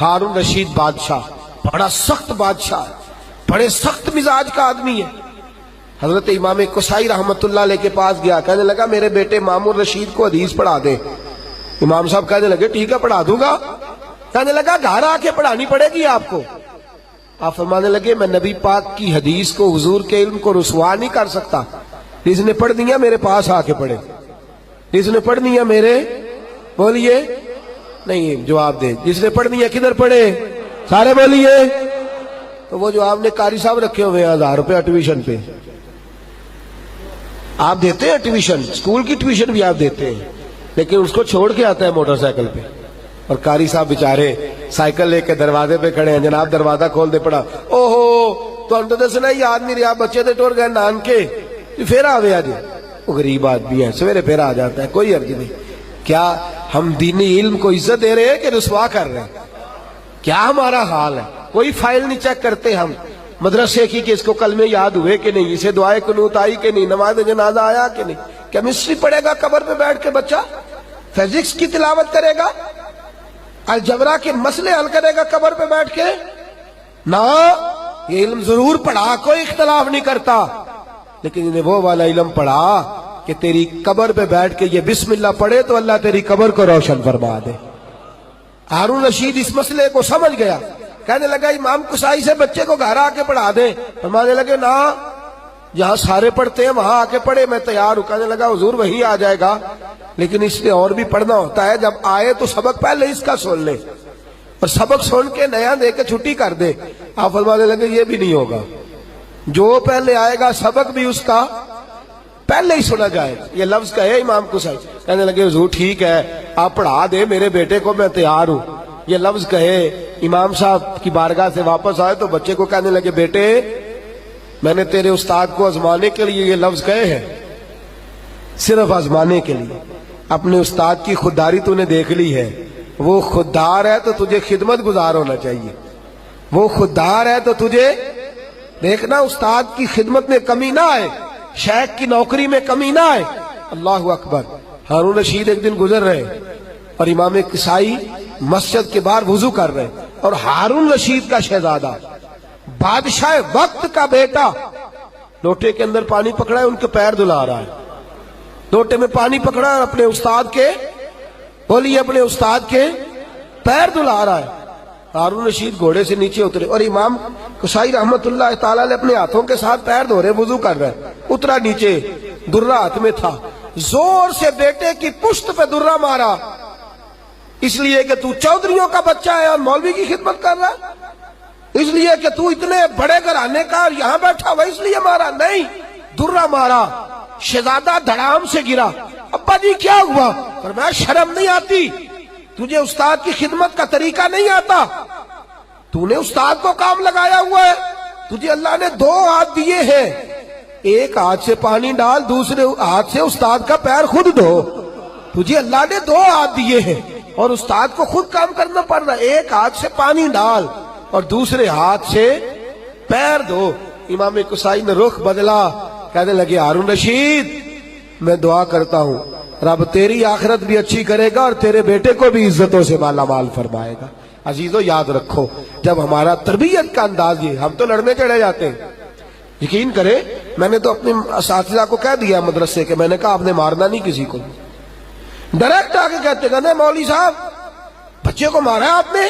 ہارون رشید بادشاہ بڑا سخت بادشاہ ہے، بڑے سخت مزاج کا آدمی ہے۔ حضرت امام کسائی رحمت اللہ علیہ کے پاس گیا، کہنے لگا میرے بیٹے مامون رشید کو حدیث پڑھا دے۔ امام صاحب کہنے لگے ٹھیک ہے پڑھا دوں گا۔ کہنے لگا گھر آ کے پڑھانی پڑے گی آپ کو۔ آپ فرمانے لگے میں نبی پاک کی حدیث کو، حضور کے علم کو رسوا نہیں کر سکتا، جس نے پڑھ دیا میرے پاس آ کے پڑھے، جس نے پڑھ دیا میرے، بولیے نہیں جواب دے، جس نے پڑھ دیا کدھر پڑھے، سارے بولیے۔ تو وہ جو آپ نے قاری صاحب رکھے ہوئے ہیں 1000 روپے ٹیوشن پہ، آپ دیتے ہیں ٹیوشن، اسکول کی ٹیوشن بھی آپ دیتے ہیں، لیکن اس کو چھوڑ کے آتا ہے موٹر سائیکل پہ، اور قاری صاحب بیچارے سائیکل لے کے دروازے پہ کھڑے ہیں، جناب دروازہ کھول دے پڑا، او ہو تو انتو دسنا یاد نہیں رہا، بچے دے ٹور گئے نان کے پھر آوے آج، وہ غریب آدمی ہے سویرے پھر آ جاتا ہے، کوئی عرض نہیں۔ کیا ہم دینی علم کو عزت دے رہے ہیں کہ رسوا کر رہے ہیں؟ کیا ہمارا حال ہے؟ کوئی فائل نہیں چیک کرتے ہم مدرسے کی کہ اس کو کلمے یاد ہوئے کہ نہیں، اسے دعائے قنوت آئی کہ نہیں، نماز جنازہ آیا کہ نہیں۔ کیمسٹری پڑھے گا قبر پہ بیٹھ کے بچہ، فزکس کی تلاوت کرے گا، الجبرا کے مسئلے حل کرے گا قبر پہ بیٹھ کے؟ نہ، یہ علم ضرور پڑھا، کوئی اختلاف نہیں کرتا، لیکن انہیں وہ والا علم پڑھا کہ تیری قبر پہ بیٹھ کے یہ بسم اللہ پڑھے تو اللہ تیری قبر کو روشن فرما دے۔ ہارون رشید اس مسئلے کو سمجھ گیا، کہنے لگا امام کسائی سے بچے کو گھر آ کے پڑھا دیں۔ فرمانے لگے نا، جہاں سارے پڑھتے ہیں وہاں آ کے پڑھے، میں تیار ہوں۔ کہنے لگا حضور وہیں آ جائے گا، لیکن اس لیے اور بھی پڑھنا ہوتا ہے، جب آئے تو سبق پہلے اس کا سن لے، اور سبق سن کے نیا دے کے چھٹی کر دے۔ آپ فرمانے لگے یہ بھی نہیں ہوگا، جو پہلے آئے گا سبق بھی اس کا پہلے ہی سنا جائے۔ یہ لفظ کہے امام کسائی، کہنے لگے حضور ٹھیک ہے آپ پڑھا دے میرے بیٹے کو، میں تیار ہوں۔ یہ لفظ کہے امام صاحب کی بارگاہ سے واپس آئے تو بچے کو کہنے لگے بیٹے میں نے تیرے استاد کو آزمانے کے لیے یہ لفظ کہے ہیں، صرف آزمانے کے لیے۔ اپنے استاد کی خودداری تو نے دیکھ لی ہے، وہ خوددار ہے تو تجھے خدمت گزار ہونا چاہیے، وہ خوددار ہے تو تجھے دیکھنا استاد کی خدمت میں کمی نہ آئے، شیخ کی نوکری میں کمی نہ آئے۔ اللہ اکبر۔ ہارون رشید ایک دن گزر رہے اور امام کسائی مسجد کے باہر وضو کر رہے، اور ہارون رشید کا شہزادہ بادشاہ وقت کا بیٹا لوٹے کے اندر پانی پکڑا ہے، ان کے پیر دھلا رہا ہے، لوٹے میں پانی پکڑا اور اپنے استاد کے، بولیے اپنے استاد کے پیر دھلا رہا ہے۔ ہارون رشید گھوڑے سے نیچے اترے، اور امام کسائی رحمت اللہ تعالیٰ علیہ اپنے ہاتھوں کے ساتھ پیر دھو رہے، وضو کر رہے، اترا نیچے، درہ ہاتھ میں تھا، زور سے بیٹے کی پشت پہ درہ مارا، اس لیے کہ تو چودھریوں کا بچہ ہے اور مولوی کی خدمت کر رہا ہے، اس لیے کہ تو اتنے بڑے گھرانے کا اور یہاں بیٹھا ہوا اس لیے مارا؟ نہیں، درہ مارا، شہزادہ دھڑام سے گرا۔ ابا جی کیا ہوا؟ فرمایا شرم نہیں آتی؟ تجھے استاد کی خدمت کا طریقہ نہیں آتا؟ تو نے استاد کو کام لگایا ہوا ہے، تجھے اللہ نے 2 ہاتھ دیے ہیں، ایک ہاتھ سے پانی ڈال، دوسرے ہاتھ سے استاد کا پیر خود دھو۔ تجھے اللہ نے 2 ہاتھ دیے ہیں اور استاد کو خود کام کرنا پڑ رہا ہے، ایک ہاتھ سے پانی ڈال اور دوسرے ہاتھ سے پیر دھو۔ امام کسائی نے رخ بدلا، کہنے لگے ہارون رشید میں دعا کرتا ہوں رب تیری آخرت بھی اچھی کرے گا اور تیرے بیٹے کو بھی عزتوں سے مالا مال فرمائے گا۔ عزیزو یاد رکھو، جب ہمارا تربیت کا انداز یہ، ہم تو لڑنے چڑھے جاتے ہیں، یقین کرے میں نے تو اپنے اساتذہ کو کہہ دیا مدرسے کے، میں نے کہا آپ نے مارنا نہیں کسی کو، ڈائریکٹ آ کے کہتے مولوی صاحب بچے کو مارا ہے آپ نے،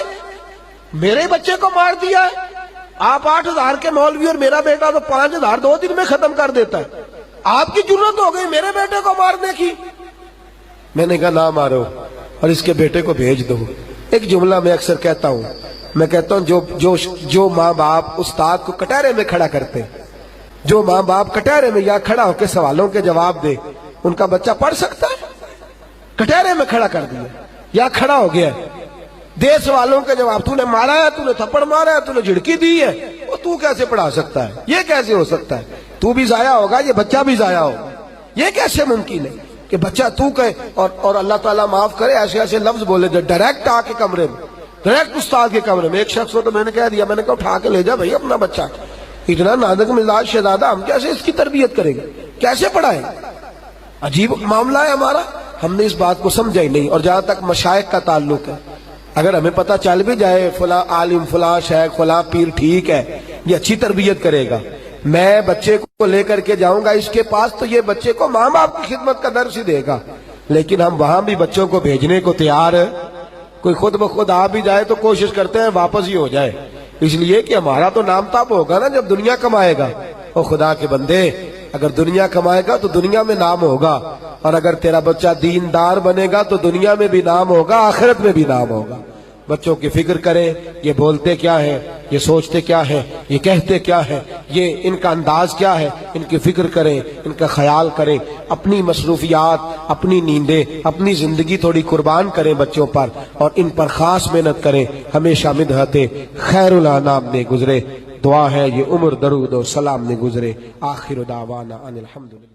میرے بچے کو مار دیا ہے، آپ 8000 کے مولوی اور میرا بیٹا تو 5000 2 دن میں ختم کر دیتا ہے، آپ کی جرات ہو گئی میرے بیٹے کو مارنے کی۔ میں نے کہا نہ مارو اور اس کے بیٹے کو بھیج دو۔ ایک جملہ میں اکثر کہتا ہوں، میں کہتا ہوں جو ماں باپ استاد کو کٹہرے میں کھڑا کرتے، جو ماں باپ کٹہرے میں یا کھڑا ہو کے سوالوں کے جواب دے، ان کا بچہ پڑھ سکتا ہے؟ کٹہرے میں کھڑا کر دیا یا کھڑا ہو گیا دے سوالوں کے جواب، تو نے مارا ہے، تو نے تھپڑ مارا ہے، تو نے جھڑکی دی ہے، وہ تو کیسے پڑھا سکتا ہے؟ یہ کیسے ہو سکتا ہے؟ تو بھی ضائع ہوگا، یہ بچہ بھی ضائع ہوگا، یہ کیسے ممکن ہے کہ بچہ تو کہے؟ اور اللہ تعالیٰ معاف کرے ایسے ایسے لفظ بولے جو ڈائریکٹ آ کے کمرے میں، ڈائریکٹ استاد کے کمرے میں۔ ایک شخص کو تو میں نے کہہ دیا، میں نے کہا اٹھا کے لے جا بھائی اپنا بچہ، اتنا نازک مزاج شہزادہ، ہم کیسے اس کی تربیت کریں گے، کیسے پڑھائیں؟ عجیب معاملہ ہے ہمارا، ہم نے اس بات کو سمجھا ہی نہیں۔ اور جہاں تک مشائخ کا تعلق ہے، اگر ہمیں پتہ چل بھی جائے فلاں عالم فلاں شیخ فلاں پیر ٹھیک ہے، یہ اچھی تربیت کرے گا، میں بچے کو لے کر کے جاؤں گا اس کے پاس تو یہ بچے کو ماں باپ کی خدمت کا درس ہی دے گا، لیکن ہم وہاں بھی بچوں کو بھیجنے کو تیار ہے، کوئی خود بخود آ بھی جائے تو کوشش کرتے ہیں واپس ہی ہو جائے، اس لیے کہ ہمارا تو نام تب ہوگا نا جب دنیا کمائے گا۔ او خدا کے بندے، اگر دنیا کمائے گا تو دنیا میں نام ہوگا، اور اگر تیرا بچہ دیندار بنے گا تو دنیا میں بھی نام ہوگا، آخرت میں بھی نام ہوگا۔ بچوں کی فکر کریں، یہ بولتے کیا ہے، یہ سوچتے کیا ہے، یہ کہتے کیا ہے، یہ ان کا انداز کیا ہے، ان کی فکر کریں، ان کا خیال کریں، اپنی مصروفیات، اپنی نیندیں، اپنی زندگی تھوڑی قربان کریں بچوں پر، اور ان پر خاص محنت کریں۔ ہمیشہ مدحت خیر الانام میں گزرے، دعا ہے یہ عمر درود و سلام میں گزرے۔ آخر دعوانا ان الحمدللہ۔